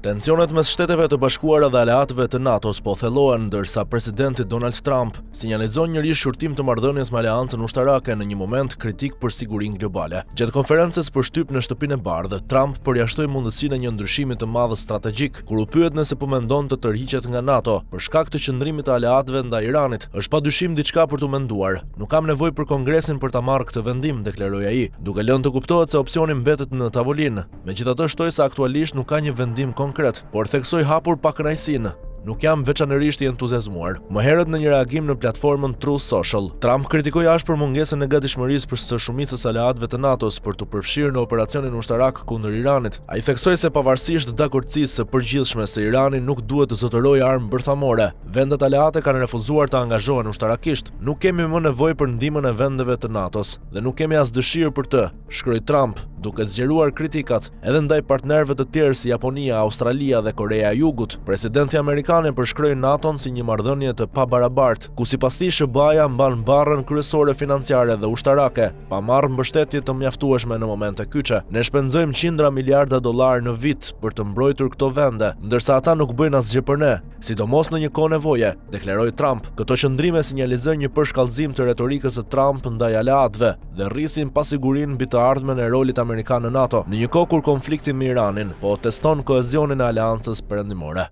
Tensionet mes Shteteve të Bashkuara dhe aleatëve të NATO-s po thellohen ndërsa presidenti Donald Trump sinjalizon një rishqyrtim të marrëdhënies me aleancën ushtarake në një moment kritik për sigurinë globale. Gjatë konferencës për shtyp në Shtëpinë e Bardhë, Trump përjashtoi mundësinë e një ndryshimi të madh strategjik, kur u pyet nëse po mendon të tërhiqet nga NATO për shkak të qëndrimit të aleatëve ndaj Iranit. Është padyshim diçka për të menduar. Nuk kam nevojë për Kongresin për ta marrë këtë vendim, deklaroi ai, duke lënë të kuptohet se opsioni mbetet në tavolinë. Megjithatë, shtoi se aktualisht nuk ka një vendim konkret, por theksoi hapur pa kënaqësinë. Nuk jam veçanërisht i entuziazmuar. Më herët në një reagim në platformën Truth Social, Trump kritikoi ashpër mungesën e gatishmërisë për së shumicës aleatëve të NATO-s për të përfshirë në operacionin ushtarak kundër Iranit. Ai theksoi se pavarësisht dakordësisë së përgjithshme se Irani nuk duhet të zotërojë armë bërthamore, vendet aleate kanë refuzuar të angazhohen ushtarakisht. Nuk kemi më nevojë për ndihmën e vendeve të NATO-s dhe nuk kemi as dëshirë për të, shkroi Trump, duke zgjeruar kritikat edhe ndaj partnerëve të tjerë si Japonia, Australia dhe Korea e Jugut. Presidenti amerikan përshkroi NATO-n si një marrëdhënie të pabarabartë, ku sipas tij SBA-ja mban barrën kryesore financiare dhe ushtarake, pa marrë mbështetje të mjaftueshme në momente kyçe. Ne shpenzojmë qindra miliarda dollar në vit për të mbrojtur këto vende, ndërsa ata nuk bëjnë asgjë për ne, sidomos në një kohë nevoje, deklaroi Trump. Këto qëndrime sinjalizojnë një përshkallëzim të retorikës së Trump ndaj aleatëve dhe rrisin pasigurinë mbi të ardhmen e rolit amerikan në NATO, në një kohë kur konflikti me Iranin po teston kohezionin e aleancës perëndimore.